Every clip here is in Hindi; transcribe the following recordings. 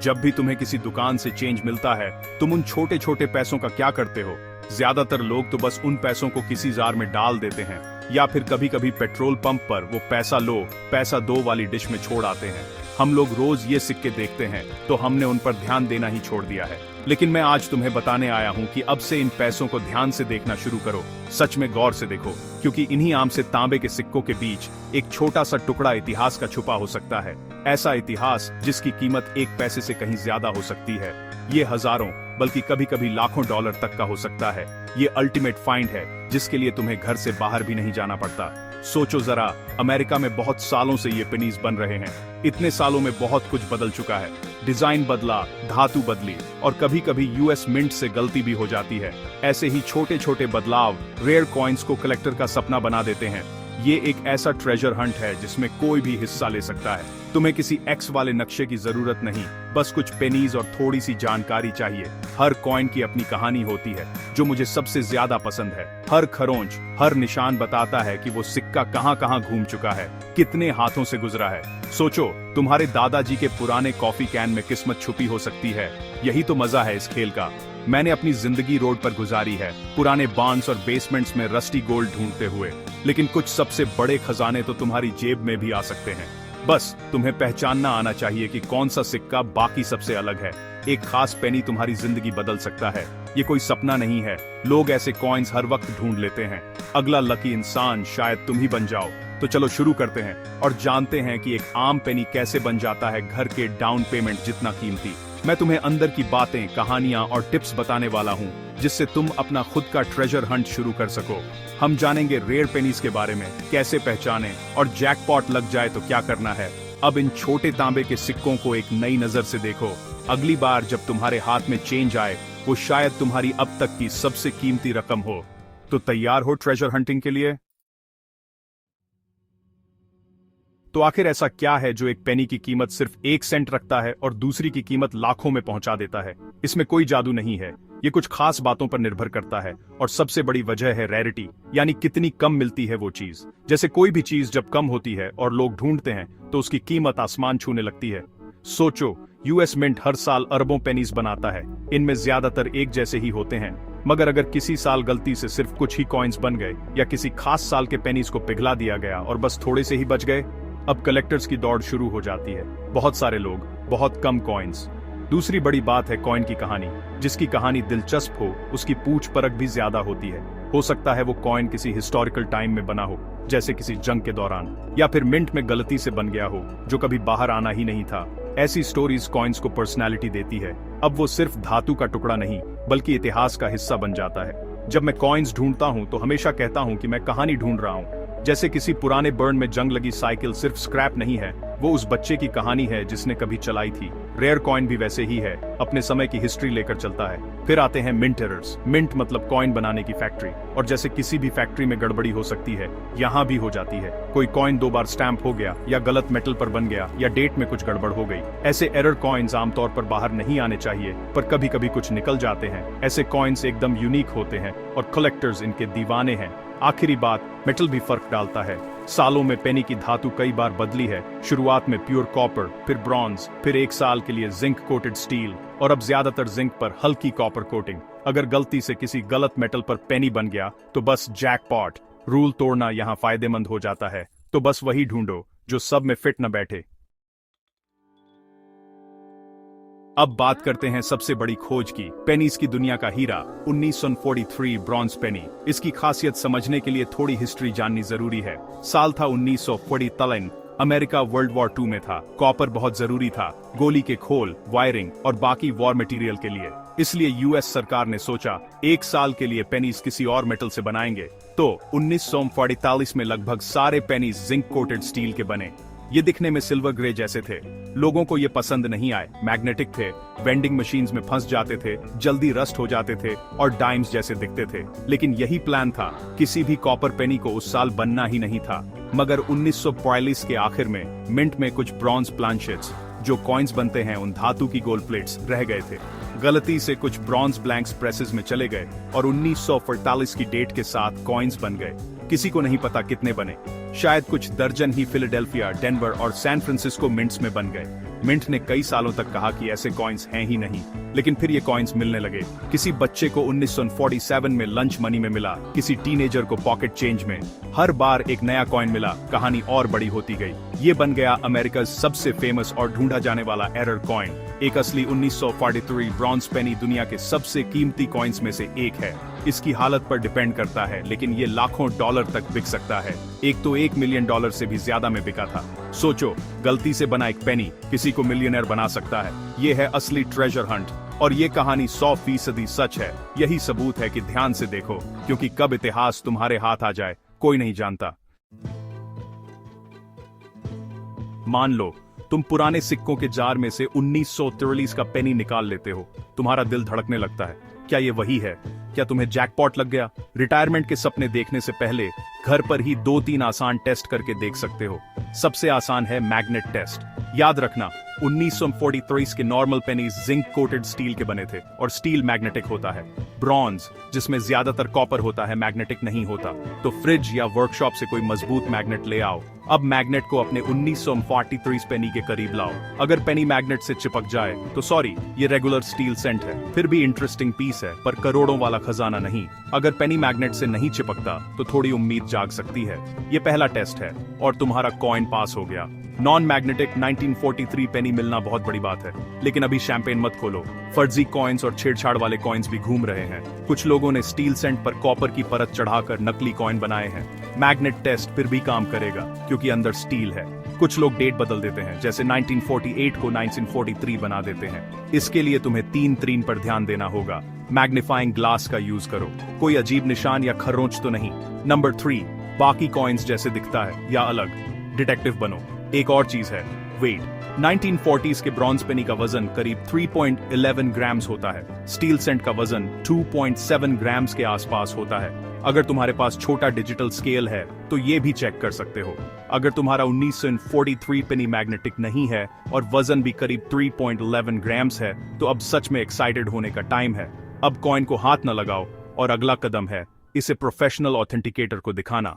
जब भी तुम्हें किसी दुकान से चेंज मिलता है, तुम उन छोटे छोटे पैसों का क्या करते हो? ज्यादातर लोग तो बस उन पैसों को किसी जार में डाल देते हैं, या फिर कभी कभी पेट्रोल पंप पर वो पैसा लो पैसा दो वाली डिश में छोड़ आते हैं। हम लोग रोज ये सिक्के देखते हैं, तो हमने उन पर ध्यान देना ही छोड़ दिया है। लेकिन मैं आज तुम्हें बताने आया हूँ कि अब से इन पैसों को ध्यान से देखना शुरू करो, सच में गौर से देखो, क्योंकि इन्हीं आम से तांबे के सिक्कों के बीच एक छोटा सा टुकड़ा इतिहास का छुपा हो सकता है। ऐसा इतिहास जिसकी कीमत 1 पैसे से कहीं ज्यादा हो सकती है। ये हजारों बल्कि कभी कभी लाखों डॉलर तक का हो सकता है। ये अल्टीमेट फाइंड है जिसके लिए तुम्हें घर से बाहर भी नहीं जाना पड़ता। सोचो जरा, अमेरिका में बहुत सालों से ये पेनीज बन रहे हैं। इतने सालों में बहुत कुछ बदल चुका है। डिजाइन बदला, धातु बदली, और कभी कभी यूएस मिंट से गलती भी हो जाती है। ऐसे ही छोटे छोटे बदलाव रेयर कॉइन्स को कलेक्टर का सपना बना देते हैं। ये एक ऐसा ट्रेजर हंट है जिसमें कोई भी हिस्सा ले सकता है। तुम्हें किसी एक्स वाले नक्शे की जरूरत नहीं, बस कुछ पेनीज और थोड़ी सी जानकारी चाहिए। हर कॉइन की अपनी कहानी होती है, जो मुझे सबसे ज्यादा पसंद है। हर खरोंच, हर निशान बताता है कि वो सिक्का कहां कहां घूम चुका है, कितने हाथों से गुजरा है। सोचो, तुम्हारे दादाजी के पुराने कॉफी कैन में किस्मत छुपी हो सकती है। यही तो मजा है इस खेल का। मैंने अपनी जिंदगी रोड पर गुजारी है, पुराने बार्न्स और बेसमेंट्स में रस्टी गोल्ड ढूंढते हुए। लेकिन कुछ सबसे बड़े खजाने तो तुम्हारी जेब में भी आ सकते हैं। बस तुम्हें पहचानना आना चाहिए कि कौन सा सिक्का बाकी सबसे अलग है। एक खास पेनी तुम्हारी जिंदगी बदल सकता है। ये कोई सपना नहीं है। लोग ऐसे कॉइन्स हर वक्त ढूंढ लेते हैं। अगला लकी इंसान शायद तुम ही बन जाओ। तो चलो शुरू करते हैं और जानते हैं कि एक आम पेनी कैसे बन जाता है घर के डाउन पेमेंट जितना कीमती। मैं तुम्हें अंदर की बातें, कहानियां और टिप्स बताने वाला हूं, जिससे तुम अपना खुद का ट्रेजर हंट शुरू कर सको। हम जानेंगे रेयर पेनीज के बारे में, कैसे पहचाने, और जैकपॉट लग जाए तो क्या करना है। अब इन छोटे तांबे के सिक्कों को एक नई नजर से देखो। अगली बार जब तुम्हारे हाथ में चेंज आए, वो शायद तुम्हारी अब तक की सबसे कीमती रकम हो। तो तैयार हो ट्रेजर हंटिंग के लिए? तो आखिर ऐसा क्या है जो एक पेनी की कीमत सिर्फ 1 सेंट रखता है और दूसरी की कीमत लाखों में पहुंचा देता है? इसमें कोई जादू नहीं है। ये कुछ खास बातों पर निर्भर करता है, और सबसे बड़ी वजह है रैरिटी, यानी कितनी कम मिलती है वो चीज। जैसे कोई भी चीज जब कम होती है और लोग ढूंढते हैं, तो उसकी कीमत आसमान छूने लगती है। सोचो, यूएस मिंट हर साल अरबों पेनीज बनाता है। इनमें ज्यादातर एक जैसे ही होते हैं, मगर अगर किसी साल गलती से सिर्फ कुछ ही कॉइन्स बन गए, या किसी खास साल के पेनीज को पिघला दिया गया और बस थोड़े से ही बच गए, अब कलेक्टर्स की दौड़ शुरू हो जाती है। बहुत सारे लोग, बहुत कम कॉइन्स। दूसरी बड़ी बात है कॉइन की कहानी। जिसकी कहानी दिलचस्प हो, उसकी पूछ परख भी ज्यादा होती है। हो सकता है वो कॉइन किसी हिस्टोरिकल टाइम में बना हो, जैसे किसी जंग के दौरान, या फिर मिंट में गलती से बन गया हो, जो कभी बाहर आना ही नहीं था। ऐसी स्टोरीज कॉइन्स को पर्सनैलिटी देती है। अब वो सिर्फ धातु का टुकड़ा नहीं, बल्कि इतिहास का हिस्सा बन जाता है। जब मैं कॉइन्स ढूंढता हूँ तो हमेशा कहता हूँ कि मैं कहानी ढूंढ रहा हूँ। जैसे किसी पुराने बर्न में जंग लगी साइकिल सिर्फ स्क्रैप नहीं है, वो उस बच्चे की कहानी है जिसने कभी चलाई थी। रेयर कॉइन भी वैसे ही है, अपने समय की हिस्ट्री लेकर चलता है। फिर आते हैं मिंट एरर्स। मिंट मतलब कॉइन बनाने की फैक्ट्री, और जैसे किसी भी फैक्ट्री में गड़बड़ी हो सकती है, यहाँ भी हो जाती है। कोई कॉइन 2 बार स्टैंप हो गया, या गलत मेटल पर बन गया, या डेट में कुछ गड़बड़ हो गई। ऐसे एरर कॉइन्स आमतौर पर बाहर नहीं आने चाहिए, पर कभी कभी कुछ निकल जाते हैं। ऐसे कॉइन्स एकदम यूनिक होते हैं, और कलेक्टर्स इनके दीवाने हैं। आखिरी बात, मेटल भी फर्क डालता है। सालों में पेनी की धातु कई बार बदली है। शुरुआत में प्योर कॉपर, फिर ब्रॉन्ज, फिर 1 साल के लिए जिंक कोटेड स्टील, और अब ज्यादातर जिंक पर हल्की कॉपर कोटिंग। अगर गलती से किसी गलत मेटल पर पेनी बन गया तो बस जैकपॉट। रूल तोड़ना यहाँ फायदेमंद हो जाता है। तो बस वही ढूंढो जो सब में फिट न बैठे। अब बात करते हैं सबसे बड़ी खोज की, पेनीज की दुनिया का हीरा, 1943 ब्रॉन्ज पेनी। इसकी खासियत समझने के लिए थोड़ी हिस्ट्री जाननी जरूरी है। साल था 1943। अमेरिका वर्ल्ड वॉर 2 में था। कॉपर बहुत जरूरी था, गोली के खोल, वायरिंग और बाकी वॉर मटेरियल के लिए। इसलिए यूएस सरकार ने सोचा 1 साल के लिए पेनीज किसी और मेटल से बनाएंगे। तो 1944 में लगभग सारे पेनीज जिंक कोटेड स्टील के बने। ये दिखने में सिल्वर ग्रे जैसे थे। लोगों को ये पसंद नहीं आए। मैग्नेटिक थे, वेंडिंग मशीन्स में फंस जाते थे, जल्दी रस्ट हो जाते थे, और डाइम्स जैसे दिखते थे। लेकिन यही प्लान था, किसी भी कॉपर पेनी को उस साल बनना ही नहीं था। मगर 1942 के आखिर में मिंट में कुछ ब्रॉन्ज प्लांचेट्स, जो कॉइन्स बनते हैं उन धातु की गोल्ड प्लेट्स, रह गए थे। गलती से कुछ ब्रॉन्ज ब्लैंक्स प्रेसेस में चले गए, और 1948 की डेट के साथ कॉइन्स बन गए। किसी को नहीं पता कितने बने। शायद कुछ दर्जन ही फिलाडेल्फिया, डेनवर और सैन फ्रांसिस्को मिंट्स में बन गए। मिंट ने कई सालों तक कहा कि ऐसे कॉइन्स हैं ही नहीं, लेकिन फिर ये कॉइन्स मिलने लगे। किसी बच्चे को 1947 में लंच मनी में मिला, किसी टीनेजर को पॉकेट चेंज में। हर बार एक नया कॉइन मिला, कहानी और बड़ी होती गई। ये बन गया अमेरिका सबसे फेमस और ढूंढा जाने वाला एरर कॉइन। एक असली 1943 ब्रॉन्ज पेनी दुनिया के सबसे कीमती कॉइन्स में से एक है। इसकी हालत पर डिपेंड करता है, लेकिन ये लाखों डॉलर तक बिक सकता है। एक तो $1 मिलियन से भी ज्यादा में बिका था। सोचो, गलती से बना एक पेनी किसी को मिलियनर बना सकता है। ये है असली ट्रेजर हंट, और ये कहानी 100% सच है। यही सबूत है कि ध्यान से देखो, क्योंकि कब इतिहास तुम्हारे हाथ आ जाए कोई नहीं जानता। मान लो तुम पुराने सिक्कों के जार में से 1943 का पेनी निकाल लेते हो। तुम्हारा दिल धड़कने लगता है। क्या ये वही है? क्या तुम्हें जैकपॉट लग गया? रिटायरमेंट के सपने देखने से पहले घर पर ही 2-3 आसान टेस्ट करके देख सकते हो। सबसे आसान है मैग्नेट टेस्ट। याद रखना, 1943 के normal pennies zinc coated steel के बने थे, और स्टील मैग्नेटिक होता है। ब्रॉन्ज, जिसमें ज्यादातर कॉपर होता है, मैग्नेटिक नहीं होता। तो फ्रिज या वर्कशॉप से कोई मजबूत मैग्नेट ले आओ। अब मैग्नेट को अपने 1943 पेनी के करीब लाओ। अगर पेनी मैग्नेट से चिपक जाए तो सॉरी, ये रेगुलर स्टील सेंट है। फिर भी इंटरेस्टिंग पीस है, पर करोड़ों वाला खजाना नहीं। अगर पेनी मैग्नेट से नहीं चिपकता तो थोड़ी उम्मीद जाग सकती है। ये पहला टेस्ट है और तुम्हारा कॉइन पास हो गया। नॉन मैग्नेटिक 1943 पेनी मिलना बहुत बड़ी बात है, लेकिन अभी शैंपेन मत खोलो। फर्जी कॉइन्स और छेड़छाड़ वाले कॉइन्स भी घूम रहे हैं। कुछ लोगों ने स्टील सेंट पर कॉपर की परत चढ़ाकर नकली कॉइन बनाए हैं। मैग्नेट टेस्ट फिर भी काम करेगा, क्योंकि अंदर स्टील है। कुछ लोग डेट बदल देते हैं, जैसे 1948 को 1943 बना देते हैं। इसके लिए तुम्हें 3 तीन पर ध्यान देना होगा। मैग्नीफाइंग ग्लास का यूज करो, कोई अजीब निशान या खरोंच तो नहीं। नंबर 3, बाकी कॉइन्स जैसे दिखता है या अलग। डिटेक्टिव बनो। एक और चीज है, वेट। 1940s के ब्रॉन्ज पेनी का वजन करीब 3.11 ग्राम्स होता है। स्टील सेंट का वजन 2.7 ग्राम्स के आसपास होता है। अगर तुम्हारे पास छोटा डिजिटल स्केल है तो ये भी चेक कर सकते हो। अगर तुम्हारा 1943 पेनी मैग्नेटिक नहीं है और वजन भी करीब 3.11 ग्राम्स है, तो अब सच में एक्साइटेड होने का टाइम है। अब कॉइन को हाथ न लगाओ, और अगला कदम है इसे प्रोफेशनल ऑथेंटिकेटर को दिखाना।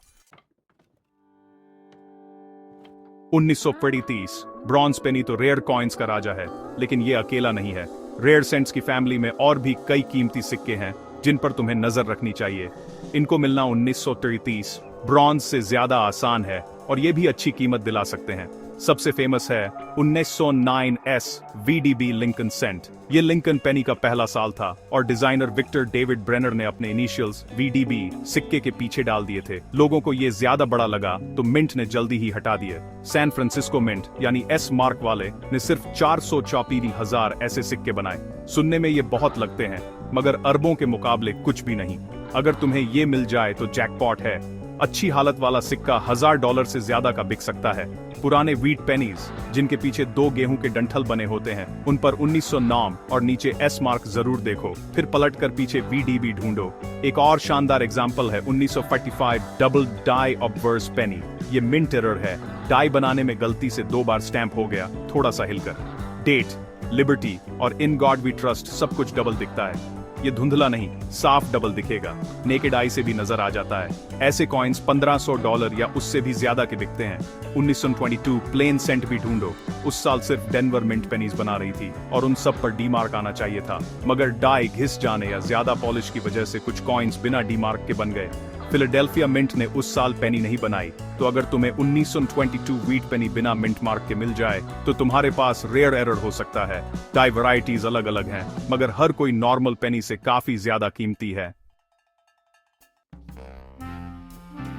1930 ब्रॉन्ज पेनी तो रेयर कॉइन्स का राजा है, लेकिन ये अकेला नहीं है। रेयर सेंट्स की फैमिली में और भी कई कीमती सिक्के हैं जिन पर तुम्हें नजर रखनी चाहिए। इनको मिलना 1933 ब्रॉन्ज से ज्यादा आसान है, और ये भी अच्छी कीमत दिला सकते हैं। सबसे फेमस है 1909s VDB लिंकन सेंट। ये लिंकन पेनी का पहला साल था, और डिजाइनर विक्टर डेविड ब्रेनर ने अपने इनिशियल्स VDB सिक्के के पीछे डाल दिए थे। लोगों को ये ज्यादा बड़ा लगा तो मिंट ने जल्दी ही हटा दिए। सैन फ्रांसिस्को मिंट यानी S मार्क वाले ने सिर्फ 464,000 ऐसे सिक्के बनाए। सुनने में ये बहुत लगते हैं, मगर अरबों के मुकाबले कुछ भी नहीं। अगर तुम्हें ये मिल जाए तो जैकपॉट है। अच्छी हालत वाला सिक्का $1000 से ज्यादा का बिक सकता है। पुराने व्हीट पेनीज, जिनके पीछे 2 गेहूं के डंठल बने होते हैं, उन पर 1909 और नीचे S मार्क जरूर देखो, फिर पलटकर पीछे VDB ढूंढो। एक और शानदार एग्जाम्पल है 1945 डबल डाई ऑब्वर्स पेनी। ये मिंट एरर है। डाई बनाने में गलती से 2 बार स्टैंप हो गया, थोड़ा सा हिलकर। डेट, लिबर्टी और इन गॉड वी ट्रस्ट सब कुछ डबल दिखता है। ये धुंधला नहीं, साफ डबल दिखेगा। नेकेड आई से भी नजर आ जाता है। ऐसे कॉइन्स $1500 या उससे भी ज्यादा के बिकते हैं। 1922 प्लेन सेंट भी ढूंढो। उस साल सिर्फ डेनवर मिंट पेनीज बना रही थी, और उन सब पर डी मार्क आना चाहिए था, मगर डाई घिस जाने या ज्यादा पॉलिश की वजह से कुछ कॉइन्स बिना डी मार्क के बन गए। फिलाडेल्फिया मिंट ने उस साल पेनी नहीं बनाई, तो अगर तुम्हें 1922 व्हीट पेनी बिना मिंट मार्क के मिल जाए तो तुम्हारे पास रेयर एरर हो सकता है। डाई वैरायटीज अलग अलग हैं, मगर हर कोई नॉर्मल पेनी से काफी ज्यादा कीमती है।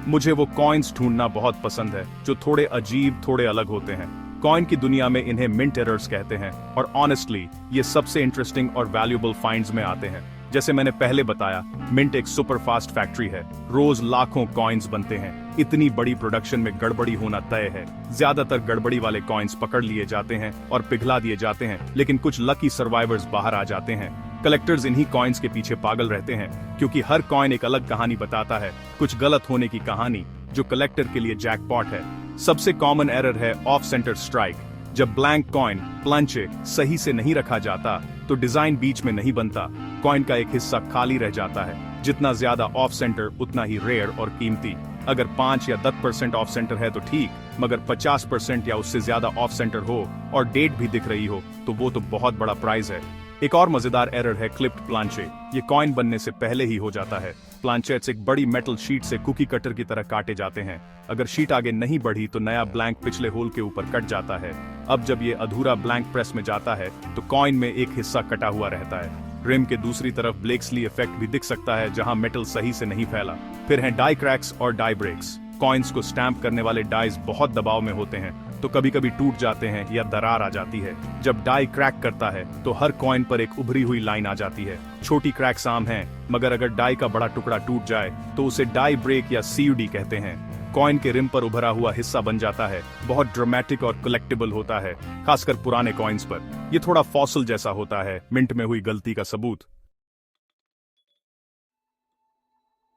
मुझे वो कॉइन्स ढूंढना बहुत पसंद है जो थोड़े अजीब, थोड़े अलग होते हैं। कॉइन की दुनिया में इन्हें मिंट एरर्स कहते हैं, और ऑनेस्टली ये सबसे इंटरेस्टिंग और वैल्यूएबल फाइंड्स में आते हैं। जैसे मैंने पहले बताया, मिंट एक सुपर फास्ट फैक्ट्री है। रोज लाखों कॉइन्स बनते हैं। इतनी बड़ी प्रोडक्शन में गड़बड़ी होना तय है। ज्यादातर गड़बड़ी वाले कॉइन्स पकड़ लिए जाते हैं और पिघला दिए जाते हैं, लेकिन कुछ लकी सर्वाइवर्स बाहर आ जाते हैं। कलेक्टर्स इन्हीं कॉइन्स के पीछे पागल रहते हैं, क्योंकि हर कॉइन एक अलग कहानी बताता है, कुछ गलत होने की कहानी, जो कलेक्टर के लिए जैकपॉट है। सबसे कॉमन एरर है ऑफ सेंटर स्ट्राइक। जब ब्लैंक कॉइन प्लांचे सही से नहीं रखा जाता तो डिजाइन बीच में नहीं बनता, कॉइन का एक हिस्सा खाली रह जाता है। जितना ज्यादा ऑफ सेंटर उतना ही रेयर और कीमती। अगर 5 या 10% ऑफ सेंटर है तो ठीक, मगर 50% या उससे ज्यादा ऑफ सेंटर हो और डेट भी दिख रही हो तो वो तो बहुत बड़ा प्राइज है। एक और मजेदार एरर है क्लिप्ड प्लांचे। ये कॉइन बनने से पहले ही हो जाता है। प्लांचेट्स एक बड़ी मेटल शीट से कुकी कटर की तरह काटे जाते हैं। अगर शीट आगे नहीं बढ़ी तो नया ब्लैंक पिछले होल के ऊपर कट जाता है। अब जब ये अधूरा ब्लैंक प्रेस में जाता है तो कॉइन में एक हिस्सा कटा हुआ रहता है। रिम के दूसरी तरफ ब्लेक्सली इफेक्ट भी दिख सकता है, जहां मेटल सही से नहीं फैला। फिर हैं डाई क्रैक्स और डाई ब्रेक्स। कॉइन्स को स्टैंप करने वाले डाइज बहुत दबाव में होते हैं तो कभी कभी टूट जाते हैं या दरार आ जाती है। जब डाई क्रैक करता है तो हर कॉइन पर एक उभरी हुई लाइन आ जाती है। छोटी क्रैक्स आम हैं, मगर अगर डाई का बड़ा टुकड़ा टूट जाए तो उसे डाई ब्रेक या CUD कहते हैं। कॉइन के रिम पर उभरा हुआ हिस्सा बन जाता है। बहुत ड्रामेटिक और कलेक्टेबल होता है, खासकर पुराने कॉइन्स पर। ये थोड़ा फॉसिल जैसा होता है, मिंट में हुई गलती का सबूत।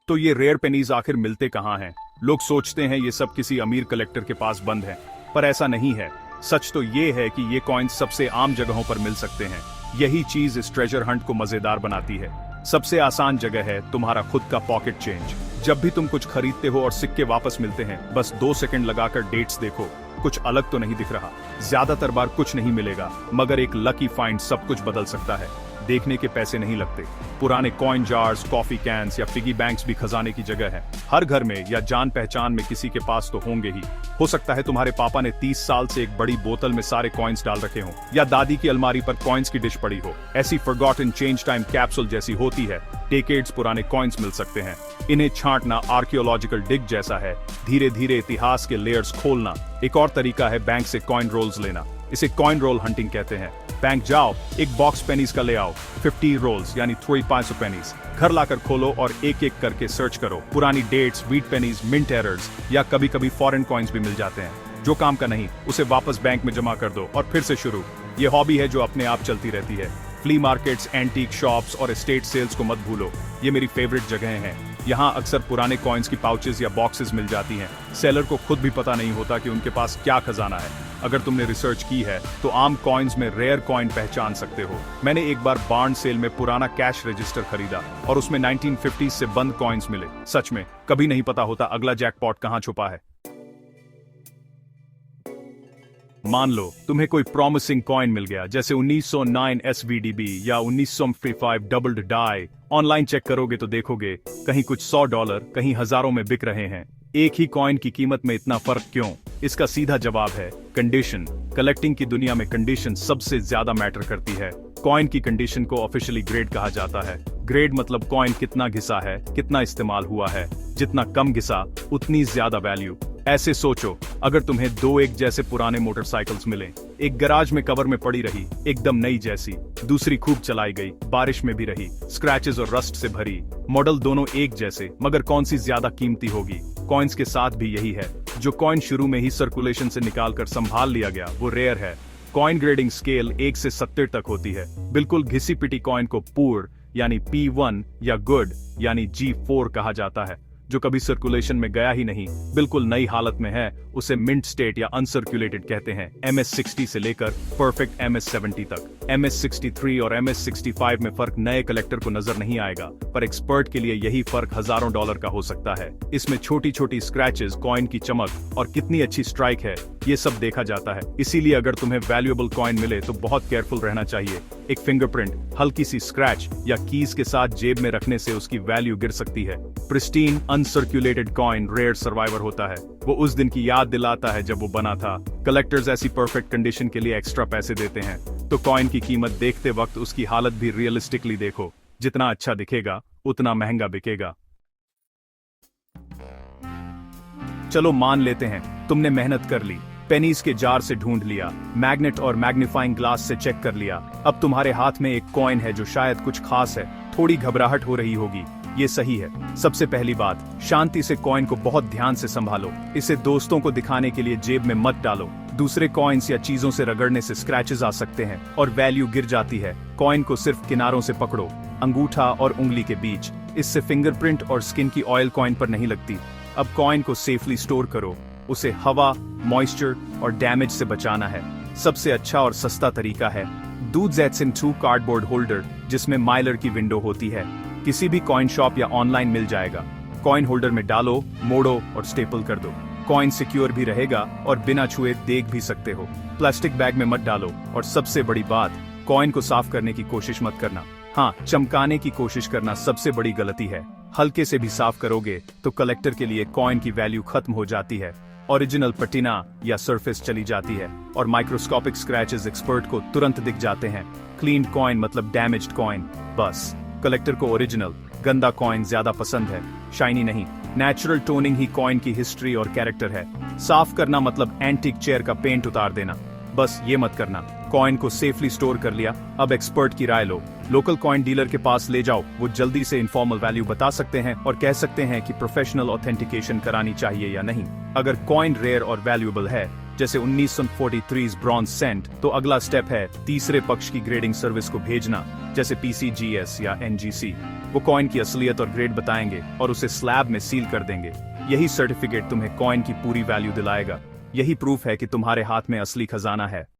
तो ये रेयर पेनीज आखिर मिलते कहाँ हैं? लोग सोचते हैं ये सब किसी अमीर कलेक्टर के पास बंद है, पर ऐसा नहीं है। सच तो ये है कि ये कॉइन्स सबसे आम जगहों पर मिल सकते हैं। यही चीज इस ट्रेजर हंट को मजेदार बनाती है। सबसे आसान जगह है तुम्हारा खुद का पॉकेट चेंज। जब भी तुम कुछ खरीदते हो और सिक्के वापस मिलते हैं, बस 2 सेकंड लगाकर डेट्स देखो, कुछ अलग तो नहीं दिख रहा। ज्यादातर बार कुछ नहीं मिलेगा, मगर एक लकी फाइंड सब कुछ बदल सकता है। देखने के पैसे नहीं लगते। पुराने कॉइन जार्स, कॉफी कैंस या पिगी बैंक्स भी खजाने की जगह है। हर घर में या जान पहचान में किसी के पास तो होंगे ही। हो सकता है तुम्हारे पापा ने 30 साल से एक बड़ी बोतल में सारे कॉइन्स डाल रखे हों, या दादी की अलमारी पर कॉइन्स की डिश पड़ी हो। ऐसी फॉरगॉटन चेंज टाइम कैप्सूल जैसी होती है। डेकेड्स पुराने कॉइन्स मिल सकते हैं। इन्हें छांटना आर्कियोलॉजिकल डिग जैसा है, धीरे धीरे इतिहास के लेयर्स खोलना। एक और तरीका है बैंक से कॉइन रोल्स लेना। इसे कॉइन रोल हंटिंग कहते हैं। बैंक जाओ, एक बॉक्स पेनीज का ले आओ, 50 रोल्स यानी 500 पेनीज। घर लाकर खोलो और एक एक करके सर्च करो। पुरानी dates, wheat pennies, mint errors या कभी कभी फॉरेन कॉइन्स भी मिल जाते हैं। जो काम का नहीं उसे वापस बैंक में जमा कर दो और फिर से शुरू। ये हॉबी है जो अपने आप चलती रहती है। फ्ली मार्केट्स, एंटीक शॉप्स और एस्टेट सेल्स को मत भूलो। ये मेरी फेवरेट जगहें हैं। यहाँ अक्सर पुराने कॉइन्स की पाउचेस या बॉक्सेस मिल जाती हैं। सेलर को खुद भी पता नहीं होता कि उनके पास क्या खजाना है। अगर तुमने रिसर्च की है तो आम कॉइन्स में रेयर कॉइन पहचान सकते हो। मैंने एक बार बार्न सेल में पुराना कैश रजिस्टर खरीदा और उसमें 1950s से बंद कॉइन्स मिले। सच में कभी नहीं पता होता अगला जैकपॉट कहाँ छुपा है। मान लो तुम्हें कोई प्रॉमिसिंग कॉइन मिल गया, जैसे 1909 SVDB या 1955 डबल्ड डाई। ऑनलाइन चेक करोगे तो देखोगे कहीं कुछ $100, कहीं हजारों में बिक रहे हैं। एक ही कॉइन की कीमत में इतना फर्क क्यों? इसका सीधा जवाब है कंडीशन। कलेक्टिंग की दुनिया में कंडीशन सबसे ज्यादा मैटर करती है। कॉइन की कंडीशन को ऑफिशियली ग्रेड कहा जाता है। ग्रेड मतलब कॉइन कितना घिसा है, कितना इस्तेमाल हुआ है। जितना कम घिसा उतनी ज्यादा वैल्यू। ऐसे सोचो, अगर तुम्हें 2 एक जैसे पुराने मोटरसाइकिल्स मिले, एक गराज में कवर में पड़ी रही, एकदम नई जैसी, दूसरी खूब चलाई गई, बारिश में भी रही, स्क्रैचेस और रस्ट से भरी, मॉडल दोनों एक जैसे, मगर कौन सी ज्यादा कीमती होगी? कॉइन्स के साथ भी यही है। जो कॉइन शुरू में ही सर्कुलेशन से निकालकर संभाल लिया गया वो रेयर है। कॉइन ग्रेडिंग स्केल 1 से 70 तक होती है। बिल्कुल घिसी पिटी कॉइन को पुअर यानी P1 या गुड यानी G4 कहा जाता है। जो कभी सर्कुलेशन में गया ही नहीं, बिल्कुल नई हालत में है, उसे मिंट स्टेट या अनसर्कुलेटेड कहते हैं। MS60 से लेकर परफेक्ट MS70 तक। MS63 और MS65 में फर्क नए कलेक्टर को नजर नहीं आएगा, पर एक्सपर्ट के लिए यही फर्क हजारों डॉलर का हो सकता है। इसमें छोटी छोटी स्क्रैचेस, कॉइन की चमक और कितनी अच्छी स्ट्राइक है, ये सब देखा जाता है। इसीलिए अगर तुम्हें वैल्यूएबल कॉइन मिले तो बहुत केयरफुल रहना चाहिए। एक फिंगरप्रिंट, हल्की सी स्क्रैच या कीज के साथ जेब में रखने से उसकी वैल्यू गिर सकती है। Pristine uncirculated coin rare survivor होता है। वो उस दिन की याद दिलाता है जब वो बना था। कलेक्टर्स ऐसी परफेक्ट कंडीशन के लिए एक्स्ट्रा पैसे देते हैं, तो कॉइन की कीमत देखते वक्त उसकी हालत भी रियलिस्टिकली देखो। जितना अच्छा दिखेगा उतना महंगा बिकेगा। चलो मान लेते हैं तुमने मेहनत कर ली, पेनीज के जार से ढूंढ लिया, मैग्नेट और मैग्नीफाइंग ग्लास से चेक कर लिया। अब तुम्हारे हाथ में एक कॉइन है जो शायद कुछ खास है। थोड़ी घबराहट हो रही होगी, ये सही है। सबसे पहली बात, शांति से कॉइन को बहुत ध्यान से संभालो। इसे दोस्तों को दिखाने के लिए जेब में मत डालो। दूसरे कॉइन्स या चीजों से रगड़ने से स्क्रैचेस आ सकते हैं और वैल्यू गिर जाती है। कॉइन को सिर्फ किनारों से पकड़ो, अंगूठा और उंगली के बीच। इससे फिंगरप्रिंट और स्किन की ऑयल कॉइन पर नहीं लगती। अब कॉइन को सेफली स्टोर करो। उसे हवा, मॉइस्चर और डैमेज से बचाना है। सबसे अच्छा और सस्ता तरीका है दूध Z2 कार्डबोर्ड होल्डर, जिसमें माइलर की विंडो होती है। किसी भी कॉइन शॉप या ऑनलाइन मिल जाएगा। कॉइन होल्डर में डालो, मोड़ो और स्टेपल कर दो। कॉइन सिक्योर भी रहेगा और बिना छुए देख भी सकते हो। प्लास्टिक बैग में मत डालो और सबसे बड़ी बात, कॉइन को साफ करने की कोशिश मत करना। हाँ, चमकाने की कोशिश करना सबसे बड़ी गलती है। हल्के से भी साफ करोगे तो कलेक्टर के लिए कॉइन की वैल्यू खत्म हो जाती है। ओरिजिनल पटिना या सरफेस चली जाती है और माइक्रोस्कोपिक स्क्रैचेस एक्सपर्ट को तुरंत दिख जाते हैं। क्लीन कॉइन मतलब डैमेज्ड कॉइन। बस कलेक्टर को ओरिजिनल गंदा कॉइन ज्यादा पसंद है, शाइनी नहीं। नेचुरल टोनिंग ही कॉइन की हिस्ट्री और कैरेक्टर है। साफ करना मतलब एंटीक चेयर का पेंट उतार देना। बस ये मत करना। कॉइन को सेफली स्टोर कर लिया, अब एक्सपर्ट की राय लो। लोकल कॉइन डीलर के पास ले जाओ, वो जल्दी से इनफॉर्मल वैल्यू बता सकते हैं और कह सकते हैं कि प्रोफेशनल ऑथेंटिकेशन करानी चाहिए या नहीं। अगर कॉइन रेयर और वैल्यूएबल है, जैसे 1943 ब्रॉन्ज सेंट, तो अगला स्टेप है तीसरे पक्ष की ग्रेडिंग सर्विस को भेजना, जैसे PCGS या NGC। वो कॉइन की असलियत और ग्रेड बताएंगे और उसे स्लैब में सील कर देंगे। यही सर्टिफिकेट तुम्हें कॉइन की पूरी वैल्यू दिलाएगा। यही प्रूफ है कि तुम्हारे हाथ में असली खजाना है।